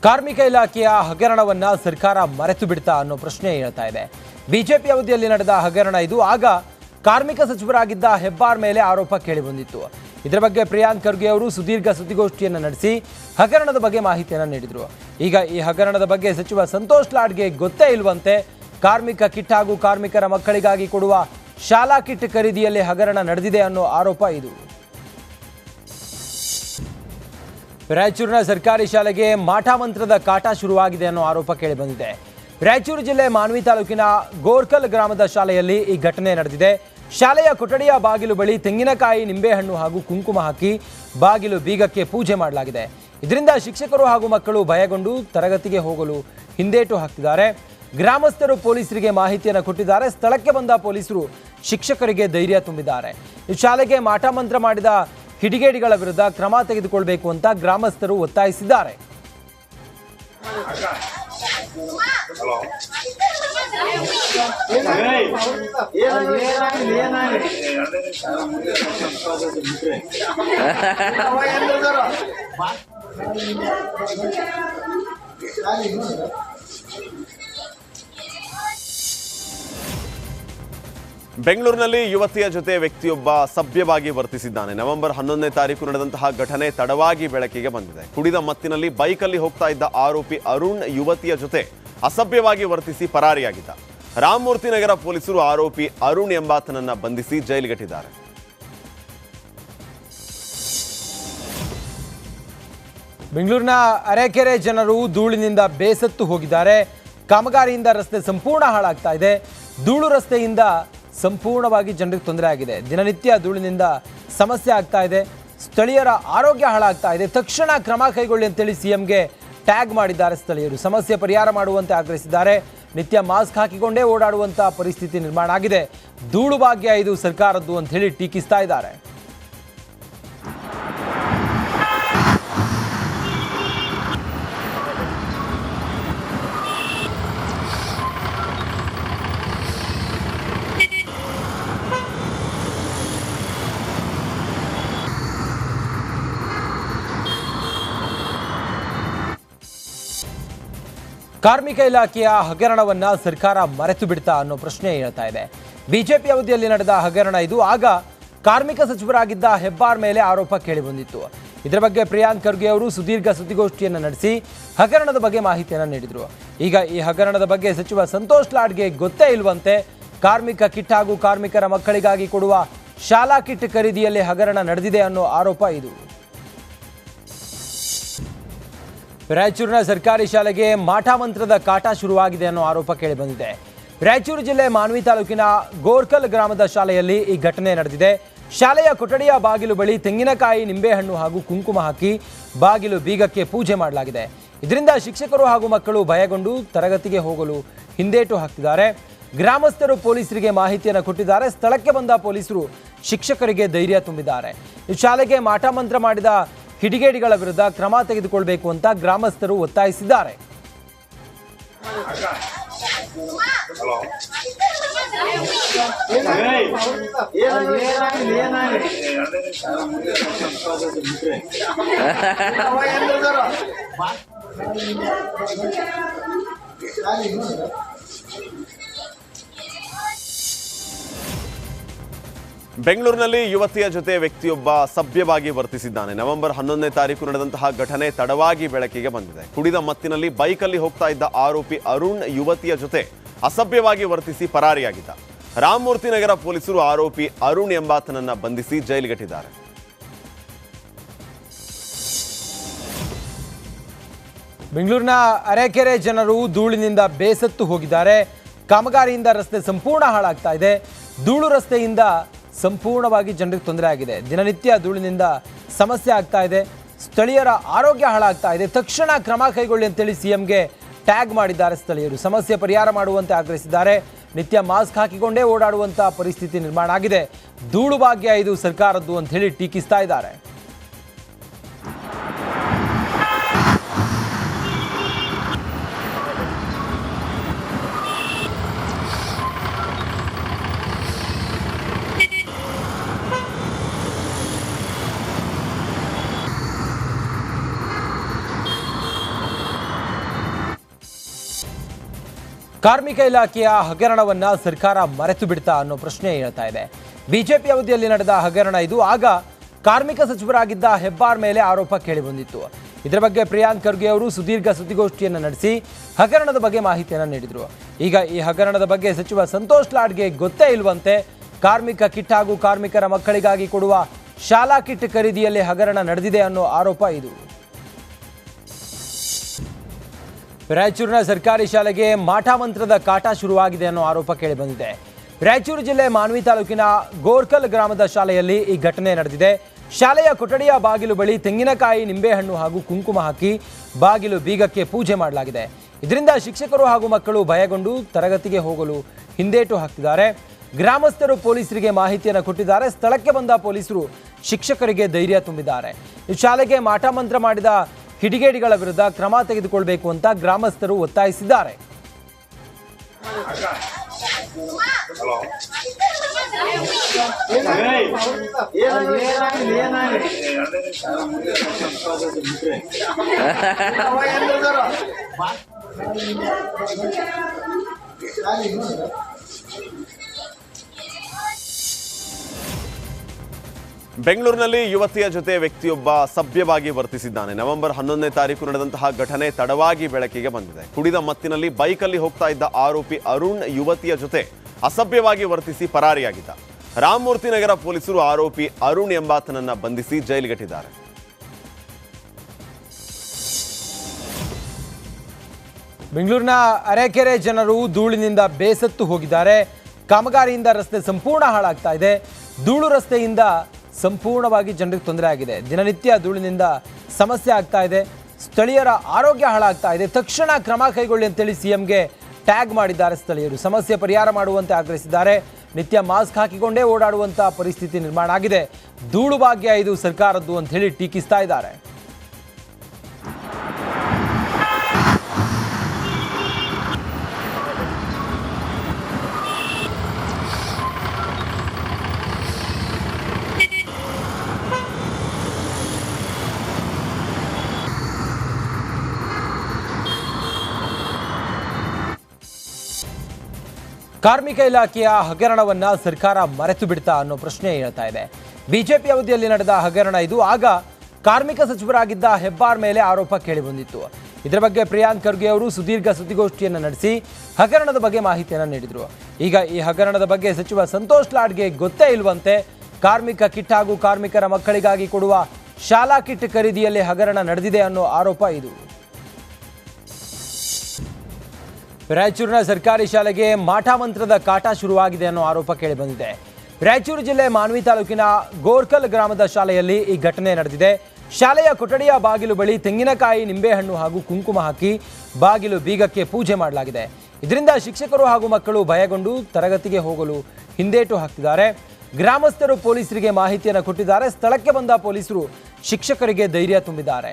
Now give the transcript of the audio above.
ಕಾರ್ಮಿಕ ಇಲಾಖೆಯ ಹಗರಣವನ್ನ ಸರ್ಕಾರ ಮರೆತು ಬಿಡ್ತಾ ಅನ್ನೋ ಪ್ರಶ್ನೆ ಹೇಳ್ತಾ ಇದೆ. ಬಿಜೆಪಿ ಅವಧಿಯಲ್ಲಿ ನಡೆದ ಹಗರಣ ಇದು. ಆಗ ಕಾರ್ಮಿಕ ಸಚಿವರಾಗಿದ್ದ ಹೆಬ್ಬಾರ್ ಮೇಲೆ ಆರೋಪ ಕೇಳಿ ಬಂದಿತ್ತು. ಇದರ ಬಗ್ಗೆ ಪ್ರಿಯಾಂಕ್ ಖರ್ಗೆ ಅವರು ಸುದೀರ್ಘ ಸುದ್ದಿಗೋಷ್ಠಿಯನ್ನು ನಡೆಸಿ ಹಗರಣದ ಬಗ್ಗೆ ಮಾಹಿತಿಯನ್ನು ನೀಡಿದರು. ಈಗ ಈ ಹಗರಣದ ಬಗ್ಗೆ ಸಚಿವ ಸಂತೋಷ್ ಲಾಡ್ಗೆ ಗೊತ್ತೇ ಇಲ್ವಂತೆ. ಕಾರ್ಮಿಕ ಕಿಟ್ ಹಾಗೂ ಕಾರ್ಮಿಕರ ಮಕ್ಕಳಿಗಾಗಿ ಕೊಡುವ ಶಾಲಾ ಕಿಟ್ ಖರೀದಿಯಲ್ಲಿ ಹಗರಣ ನಡೆದಿದೆ ಅನ್ನೋ ಆರೋಪ ಇದು. ರಾಯಚೂರಿನ ಸರ್ಕಾರಿ ಶಾಲೆಗೆ ಮಾಟ ಮಂತ್ರದ ಕಾಟ ಶುರುವಾಗಿದೆ ಅನ್ನೋ ಆರೋಪ ಕೇಳಿಬಂದಿದೆ. ರಾಯಚೂರು ಜಿಲ್ಲೆ ಮಾನ್ವಿ ತಾಲೂಕಿನ ಗೋರ್ಕಲ್ ಗ್ರಾಮದ ಶಾಲೆಯಲ್ಲಿ ಈ ಘಟನೆ ನಡೆದಿದೆ. ಶಾಲೆಯ ಕೊಠಡಿಯ ಬಾಗಿಲು ಬಳಿ ತೆಂಗಿನಕಾಯಿ, ನಿಂಬೆಹಣ್ಣು ಹಾಗೂ ಕುಂಕುಮ ಹಾಕಿ ಬಾಗಿಲು ಬೀಗಕ್ಕೆ ಪೂಜೆ ಮಾಡಲಾಗಿದೆ. ಇದರಿಂದ ಶಿಕ್ಷಕರು ಹಾಗೂ ಮಕ್ಕಳು ಭಯಗೊಂಡು ತರಗತಿಗೆ ಹೋಗಲು ಹಿಂದೇಟು ಹಾಕ್ತಿದ್ದಾರೆ. ಗ್ರಾಮಸ್ಥರು ಪೊಲೀಸರಿಗೆ ಮಾಹಿತಿಯನ್ನು ಕೊಟ್ಟಿದ್ದಾರೆ. ಸ್ಥಳಕ್ಕೆ ಬಂದ ಪೊಲೀಸರು ಶಿಕ್ಷಕರಿಗೆ ಧೈರ್ಯ ತುಂಬಿದ್ದಾರೆ. ಈ ಶಾಲೆಗೆ ಮಾಟ ಮಂತ್ರ ಮಾಡಿದ ಕಿಡಿಗೇಡಿಗಳ ವಿರುದ್ಧ ಕ್ರಮ ತೆಗೆದುಕೊಳ್ಳಬೇಕು ಅಂತ ಗ್ರಾಮಸ್ಥರು ಒತ್ತಾಯಿಸಿದ್ದಾರೆ. ಬೆಂಗಳೂರಿನಲ್ಲಿ ಯುವತಿಯ ಜೊತೆ ವ್ಯಕ್ತಿಯೊಬ್ಬ ಸಭ್ಯವಾಗಿ ವರ್ತಿಸಿದ್ದಾನೆ. ನವೆಂಬರ್ 11ನೇ ತಾರೀಕು ನಡೆದಂತಹ ಘಟನೆ ತಡವಾಗಿ ಬೆಳಕಿಗೆ ಬಂದಿದೆ. ಕುಡಿದ ಮತ್ತಿನಲ್ಲಿ ಬೈಕಲ್ಲಿ ಹೋಗ್ತಾ ಇದ್ದ ಆರೋಪಿ ಅರುಣ್ ಯುವತಿಯ ಜೊತೆ ಅಸಭ್ಯವಾಗಿ ವರ್ತಿಸಿ ಪರಾರಿಯಾಗಿದ್ದ. ರಾಮಮೂರ್ತಿ ನಗರ ಪೊಲೀಸರು ಆರೋಪಿ ಅರುಣ್ ಎಂಬಾತನನ್ನ ಬಂಧಿಸಿ ಜೈಲಿಗಟ್ಟಿದ್ದಾರೆ. ಬೆಂಗಳೂರಿನ ಅರೆಕೆರೆ ಜನರು ಧೂಳಿನಿಂದ ಬೇಸತ್ತು ಹೋಗಿದ್ದಾರೆ. ಕಾಮಗಾರಿಯಿಂದ ರಸ್ತೆ ಸಂಪೂರ್ಣ ಹಾಳಾಗ್ತಾ ಇದೆ. ಧೂಳು ರಸ್ತೆಯಿಂದ ಸಂಪೂರ್ಣವಾಗಿ ಜನರಿಗೆ ತೊಂದರೆ ಆಗಿದೆ. ದಿನನಿತ್ಯ ಧೂಳಿನಿಂದ ಸಮಸ್ಯೆ ಆಗ್ತಾ ಇದೆ. ಸ್ಥಳೀಯರ ಆರೋಗ್ಯ ಹಾಳಾಗ್ತಾ ಇದೆ. ತಕ್ಷಣ ಕ್ರಮ ಕೈಗೊಳ್ಳಿ ಅಂತೇಳಿ ಸಿಎಂಗೆ ಟ್ಯಾಗ್ ಮಾಡಿದ್ದಾರೆ ಸ್ಥಳೀಯರು. ಸಮಸ್ಯೆ ಪರಿಹಾರ ಮಾಡುವಂತೆ ಆಗ್ರಹಿಸಿದ್ದಾರೆ. ನಿತ್ಯ ಮಾಸ್ಕ್ ಹಾಕಿಕೊಂಡೇ ಓಡಾಡುವಂಥ ಪರಿಸ್ಥಿತಿ ನಿರ್ಮಾಣ ಆಗಿದೆ. ಧೂಳು ಭಾಗ್ಯ ಇದು ಸರ್ಕಾರದ್ದು ಅಂತ ಹೇಳಿ ಟೀಕಿಸ್ತಾ ಇದ್ದಾರೆ. ಕಾರ್ಮಿಕ ಇಲಾಖೆಯ ಹಗರಣವನ್ನ ಸರ್ಕಾರ ಮರೆತು ಬಿಡ್ತಾ ಅನ್ನೋ ಪ್ರಶ್ನೆ ಹೇಳ್ತಾ ಇದೆ. ಬಿಜೆಪಿ ಅವಧಿಯಲ್ಲಿ ನಡೆದ ಹಗರಣ ಇದು. ಆಗ ಕಾರ್ಮಿಕ ಸಚಿವರಾಗಿದ್ದ ಹೆಬ್ಬಾರ್ ಮೇಲೆ ಆರೋಪ ಕೇಳಿ ಬಂದಿತ್ತು. ಇದರ ಬಗ್ಗೆ ಪ್ರಿಯಾಂಕ್ ಖರ್ಗೆ ಅವರು ಸುದೀರ್ಘ ಸುದ್ದಿಗೋಷ್ಠಿಯನ್ನು ನಡೆಸಿ ಹಗರಣದ ಬಗ್ಗೆ ಮಾಹಿತಿಯನ್ನು ನೀಡಿದರು. ಈಗ ಈ ಹಗರಣದ ಬಗ್ಗೆ ಸಚಿವ ಸಂತೋಷ್ ಲಾಡ್ಗೆ ಗೊತ್ತೇ ಇಲ್ವಂತೆ. ಕಾರ್ಮಿಕ ಕಿಟ್ ಹಾಗೂ ಕಾರ್ಮಿಕರ ಮಕ್ಕಳಿಗಾಗಿ ಕೊಡುವ ಶಾಲಾ ಕಿಟ್ ಖರೀದಿಯಲ್ಲಿ ಹಗರಣ ನಡೆದಿದೆ ಅನ್ನೋ ಆರೋಪ ಇದು. ರಾಯಚೂರಿನ ಸರ್ಕಾರಿ ಶಾಲೆಗೆ ಮಾಟ ಮಂತ್ರದ ಕಾಟ ಶುರುವಾಗಿದೆ ಅನ್ನೋ ಆರೋಪ ಕೇಳಿಬಂದಿದೆ. ರಾಯಚೂರು ಜಿಲ್ಲೆ ಮಾನ್ವಿ ತಾಲೂಕಿನ ಗೋರ್ಕಲ್ ಗ್ರಾಮದ ಶಾಲೆಯಲ್ಲಿ ಈ ಘಟನೆ ನಡೆದಿದೆ. ಶಾಲೆಯ ಕೊಠಡಿಯ ಬಾಗಿಲು ಬಳಿ ತೆಂಗಿನಕಾಯಿ, ನಿಂಬೆಹಣ್ಣು ಹಾಗೂ ಕುಂಕುಮ ಹಾಕಿ ಬಾಗಿಲು ಬೀಗಕ್ಕೆ ಪೂಜೆ ಮಾಡಲಾಗಿದೆ. ಇದರಿಂದ ಶಿಕ್ಷಕರು ಹಾಗೂ ಮಕ್ಕಳು ಭಯಗೊಂಡು ತರಗತಿಗೆ ಹೋಗಲು ಹಿಂದೇಟು ಹಾಕ್ತಿದ್ದಾರೆ. ಗ್ರಾಮಸ್ಥರು ಪೊಲೀಸರಿಗೆ ಮಾಹಿತಿಯನ್ನು ಕೊಟ್ಟಿದ್ದಾರೆ. ಸ್ಥಳಕ್ಕೆ ಬಂದ ಪೊಲೀಸರು ಶಿಕ್ಷಕರಿಗೆ ಧೈರ್ಯ ತುಂಬಿದ್ದಾರೆ. ಈ ಶಾಲೆಗೆ ಮಾಟ ಮಂತ್ರ ಮಾಡಿದ ಕಿಡಿಗೇಡಿಗಳ ವಿರುದ್ಧ ಕ್ರಮ ತೆಗೆದುಕೊಳ್ಳಬೇಕು ಅಂತ ಗ್ರಾಮಸ್ಥರು ಒತ್ತಾಯಿಸಿದ್ದಾರೆ. ಬೆಂಗಳೂರಿನಲ್ಲಿ ಯುವತಿಯ ಜೊತೆ ವ್ಯಕ್ತಿಯೊಬ್ಬ ಸಭ್ಯವಾಗಿ ವರ್ತಿಸಿದ್ದಾನೆ. ನವೆಂಬರ್ 11ನೇ ತಾರೀಕು ನಡೆದಂತಹ ಘಟನೆ ತಡವಾಗಿ ಬೆಳಕಿಗೆ ಬಂದಿದೆ. ಕುಡಿದ ಮತ್ತಿನಲ್ಲಿ ಬೈಕಲ್ಲಿ ಹೋಗ್ತಾ ಇದ್ದ ಆರೋಪಿ ಅರುಣ್ ಯುವತಿಯ ಜೊತೆ ಅಸಭ್ಯವಾಗಿ ವರ್ತಿಸಿ ಪರಾರಿಯಾಗಿದ್ದ. ರಾಮಮೂರ್ತಿ ನಗರ ಪೊಲೀಸರು ಆರೋಪಿ ಅರುಣ್ ಎಂಬಾತನನ್ನ ಬಂಧಿಸಿ ಜೈಲಿಗಟ್ಟಿದ್ದಾರೆ. ಬೆಂಗಳೂರಿನ ಅರೆಕೆರೆ ಜನರು ಧೂಳಿನಿಂದ ಬೇಸತ್ತು ಹೋಗಿದ್ದಾರೆ. ಕಾಮಗಾರಿಯಿಂದ ರಸ್ತೆ ಸಂಪೂರ್ಣ ಹಾಳಾಗ್ತಾ ಇದೆ. ಧೂಳು ರಸ್ತೆಯಿಂದ ಸಂಪೂರ್ಣವಾಗಿ ಜನರಿಗೆ ತೊಂದರೆ ಆಗಿದೆ. ದಿನನಿತ್ಯ ಧೂಳಿನಿಂದ ಸಮಸ್ಯೆ ಆಗ್ತಾ ಇದೆ. ಸ್ಥಳೀಯರ ಆರೋಗ್ಯ ಹಾಳಾಗ್ತಾ ಇದೆ. ತಕ್ಷಣ ಕ್ರಮ ಕೈಗೊಳ್ಳಿ ಅಂತೇಳಿ ಸಿಎಂಗೆ ಟ್ಯಾಗ್ ಮಾಡಿದ್ದಾರೆ ಸ್ಥಳೀಯರು. ಸಮಸ್ಯೆ ಪರಿಹಾರ ಮಾಡುವಂತೆ ಆಗ್ರಹಿಸಿದ್ದಾರೆ. ನಿತ್ಯ ಮಾಸ್ಕ್ ಹಾಕಿಕೊಂಡೇ ಓಡಾಡುವಂಥ ಪರಿಸ್ಥಿತಿ ನಿರ್ಮಾಣ ಆಗಿದೆ. ಧೂಳು ಭಾಗ್ಯ ಇದು ಸರ್ಕಾರದ್ದು ಅಂತ ಹೇಳಿ ಟೀಕಿಸ್ತಾ ಇದ್ದಾರೆ. ಕಾರ್ಮಿಕ ಇಲಾಖೆಯ ಹಗರಣವನ್ನ ಸರ್ಕಾರ ಮರೆತು ಬಿಡ್ತಾ ಅನ್ನೋ ಪ್ರಶ್ನೆ ಹೇಳ್ತಾ ಇದೆ. ಬಿಜೆಪಿ ಅವಧಿಯಲ್ಲಿ ನಡೆದ ಹಗರಣ ಇದು. ಆಗ ಕಾರ್ಮಿಕ ಸಚಿವರಾಗಿದ್ದ ಹೆಬ್ಬಾರ್ ಮೇಲೆ ಆರೋಪ ಕೇಳಿ ಬಂದಿತ್ತು. ಇದರ ಬಗ್ಗೆ ಪ್ರಿಯಾಂಕ್ ಖರ್ಗೆ ಅವರು ಸುದೀರ್ಘ ಸುದ್ದಿಗೋಷ್ಠಿಯನ್ನು ನಡೆಸಿ ಹಗರಣದ ಬಗ್ಗೆ ಮಾಹಿತಿಯನ್ನು ನೀಡಿದರು. ಈಗ ಈ ಹಗರಣದ ಬಗ್ಗೆ ಸಚಿವ ಸಂತೋಷ್ ಲಾಡ್ಗೆ ಗೊತ್ತೇ ಇಲ್ವಂತೆ. ಕಾರ್ಮಿಕ ಕಿಟ್ ಹಾಗೂ ಕಾರ್ಮಿಕರ ಮಕ್ಕಳಿಗಾಗಿ ಕೊಡುವ ಶಾಲಾ ಕಿಟ್ ಖರೀದಿಯಲ್ಲಿ ಹಗರಣ ನಡೆದಿದೆ ಅನ್ನೋ ಆರೋಪ ಇದು. ರಾಯಚೂರಿನ ಸರ್ಕಾರಿ ಶಾಲೆಗೆ ಮಾಠಮಂತ್ರದ ಕಾಟ ಶುರುವಾಗಿದೆ ಅನ್ನೋ ಆರೋಪ ಕೇಳಿಬಂದಿದೆ. ರಾಯಚೂರು ಜಿಲ್ಲೆ ಮಾನ್ವಿ ತಾಲೂಕಿನ ಗೋರ್ಕಲ್ ಗ್ರಾಮದ ಶಾಲೆಯಲ್ಲಿ ಈ ಘಟನೆ ನಡೆದಿದೆ. ಶಾಲೆಯ ಕೊಠಡಿಯ ಬಾಗಿಲು ಬಳಿ ತೆಂಗಿನಕಾಯಿ, ನಿಂಬೆಹಣ್ಣು ಹಾಗೂ ಕುಂಕುಮ ಹಾಕಿ ಬಾಗಿಲು ಬೀಗಕ್ಕೆ ಪೂಜೆ ಮಾಡಲಾಗಿದೆ. ಇದರಿಂದ ಶಿಕ್ಷಕರು ಹಾಗೂ ಮಕ್ಕಳು ಭಯಗೊಂಡು ತರಗತಿಗೆ ಹೋಗಲು ಹಿಂದೇಟು ಹಾಕ್ತಿದ್ದಾರೆ. ಗ್ರಾಮಸ್ಥರು ಪೊಲೀಸರಿಗೆ ಮಾಹಿತಿಯನ್ನು ಕೊಟ್ಟಿದ್ದಾರೆ. ಸ್ಥಳಕ್ಕೆ ಬಂದ ಪೊಲೀಸರು ಶಿಕ್ಷಕರಿಗೆ ಧೈರ್ಯ ತುಂಬಿದ್ದಾರೆ. ಈ ಶಾಲೆಗೆ ಮಾಠಮಂತ್ರ ಮಾಡಿದ ಕಿಡಿಗೇಡಿಗಳ ವಿರುದ್ಧ ಕ್ರಮ ತೆಗೆದುಕೊಳ್ಳಬೇಕು ಅಂತ ಗ್ರಾಮಸ್ಥರು ಒತ್ತಾಯಿಸಿದ್ದಾರೆ. ಬೆಂಗಳೂರಿನಲ್ಲಿ ಯುವತಿಯ ಜೊತೆ ವ್ಯಕ್ತಿಯೊಬ್ಬ ಸಭ್ಯವಾಗಿ ವರ್ತಿಸಿದ್ದಾನೆ. ನವೆಂಬರ್ 11ನೇ ತಾರೀಕು ನಡೆದಂತಹ ಘಟನೆ ತಡವಾಗಿ ಬೆಳಕಿಗೆ ಬಂದಿದೆ. ಕುಡಿದ ಮತ್ತಿನಲ್ಲಿ ಬೈಕಲ್ಲಿ ಹೋಗ್ತಾ ಇದ್ದ ಆರೋಪಿ ಅರುಣ್ ಯುವತಿಯ ಜೊತೆ ಅಸಭ್ಯವಾಗಿ ವರ್ತಿಸಿ ಪರಾರಿಯಾಗಿದ್ದ. ರಾಮಮೂರ್ತಿ ನಗರ ಪೊಲೀಸರು ಆರೋಪಿ ಅರುಣ್ ಎಂಬಾತನನ್ನ ಬಂಧಿಸಿ ಜೈಲಿಗಟ್ಟಿದ್ದಾರೆ. ಬೆಂಗಳೂರಿನ ಅರೆಕೆರೆ ಜನರು ಧೂಳಿನಿಂದ ಬೇಸತ್ತು ಹೋಗಿದ್ದಾರೆ. ಕಾಮಗಾರಿಯಿಂದ ರಸ್ತೆ ಸಂಪೂರ್ಣ ಹಾಳಾಗ್ತಾ ಇದೆ. ಧೂಳು ರಸ್ತೆಯಿಂದ ಸಂಪೂರ್ಣವಾಗಿ ಜನರಿಗೆ ತೊಂದರೆ ಆಗಿದೆ. ದಿನನಿತ್ಯ ಧೂಳಿನಿಂದ ಸಮಸ್ಯೆ ಆಗ್ತಾ ಇದೆ. ಸ್ಥಳೀಯರ ಆರೋಗ್ಯ ಹಾಳಾಗ್ತಾ ಇದೆ. ತಕ್ಷಣ ಕ್ರಮ ಕೈಗೊಳ್ಳಿ ಅಂತೇಳಿ ಸಿಎಂಗೆ ಟ್ಯಾಗ್ ಮಾಡಿದ್ದಾರೆ ಸ್ಥಳೀಯರು. ಸಮಸ್ಯೆ ಪರಿಹಾರ ಮಾಡುವಂತೆ ಆಗ್ರಹಿಸಿದ್ದಾರೆ. ನಿತ್ಯ ಮಾಸ್ಕ್ ಹಾಕಿಕೊಂಡೇ ಓಡಾಡುವಂಥ ಪರಿಸ್ಥಿತಿ ನಿರ್ಮಾಣ ಆಗಿದೆ. ಧೂಳು ಭಾಗ್ಯ ಇದು ಸರ್ಕಾರದ್ದು ಅಂತ ಹೇಳಿ ಟೀಕಿಸ್ತಾ ಇದ್ದಾರೆ. ಕಾರ್ಮಿಕ ಇಲಾಖೆಯ ಹಗರಣವನ್ನ ಸರ್ಕಾರ ಮರೆತು ಬಿಡ್ತಾ ಅನ್ನೋ ಪ್ರಶ್ನೆ ಹೇಳ್ತಾ ಇದೆ. ಬಿಜೆಪಿ ಅವಧಿಯಲ್ಲಿ ನಡೆದ ಹಗರಣ ಇದು. ಆಗ ಕಾರ್ಮಿಕ ಸಚಿವರಾಗಿದ್ದ ಹೆಬ್ಬಾರ್ ಮೇಲೆ ಆರೋಪ ಕೇಳಿ ಬಂದಿತ್ತು. ಇದರ ಬಗ್ಗೆ ಪ್ರಿಯಾಂಕ್ ಖರ್ಗೆ ಅವರು ಸುದೀರ್ಘ ಸುದ್ದಿಗೋಷ್ಠಿಯನ್ನು ನಡೆಸಿ ಹಗರಣದ ಬಗ್ಗೆ ಮಾಹಿತಿಯನ್ನು ನೀಡಿದರು. ಈಗ ಈ ಹಗರಣದ ಬಗ್ಗೆ ಸಚಿವ ಸಂತೋಷ್ ಲಾಡ್ಗೆ ಗೊತ್ತೇ ಇಲ್ವಂತೆ. ಕಾರ್ಮಿಕ ಕಿಟ್ ಹಾಗೂ ಕಾರ್ಮಿಕರ ಮಕ್ಕಳಿಗಾಗಿ ಕೊಡುವ ಶಾಲಾ ಕಿಟ್ ಖರೀದಿಯಲ್ಲಿ ಹಗರಣ ನಡೆದಿದೆ ಅನ್ನೋ ಆರೋಪ ಇದು. ರಾಯಚೂರಿನ ಸರ್ಕಾರಿ ಶಾಲೆಗೆ ಮಾಠಮಂತ್ರದ ಕಾಟ ಶುರುವಾಗಿದೆ ಅನ್ನೋ ಆರೋಪ ಕೇಳಿಬಂದಿದೆ. ರಾಯಚೂರು ಜಿಲ್ಲೆ ಮಾನ್ವಿ ತಾಲೂಕಿನ ಗೋರ್ಕಲ್ ಗ್ರಾಮದ ಶಾಲೆಯಲ್ಲಿ ಈ ಘಟನೆ ನಡೆದಿದೆ. ಶಾಲೆಯ ಕೊಠಡಿಯ ಬಾಗಿಲು ಬಳಿ ತೆಂಗಿನಕಾಯಿ, ನಿಂಬೆಹಣ್ಣು ಹಾಗೂ ಕುಂಕುಮ ಹಾಕಿ ಬಾಗಿಲು ಬೀಗಕ್ಕೆ ಪೂಜೆ ಮಾಡಲಾಗಿದೆ. ಇದರಿಂದ ಶಿಕ್ಷಕರು ಹಾಗೂ ಮಕ್ಕಳು ಭಯಗೊಂಡು ತರಗತಿಗೆ ಹೋಗಲು ಹಿಂದೇಟು ಹಾಕ್ತಿದ್ದಾರೆ. ಗ್ರಾಮಸ್ಥರು ಪೊಲೀಸರಿಗೆ ಮಾಹಿತಿಯನ್ನು ಕೊಟ್ಟಿದ್ದಾರೆ. ಸ್ಥಳಕ್ಕೆ ಬಂದ ಪೊಲೀಸರು ಶಿಕ್ಷಕರಿಗೆ ಧೈರ್ಯ ತುಂಬಿದ್ದಾರೆ.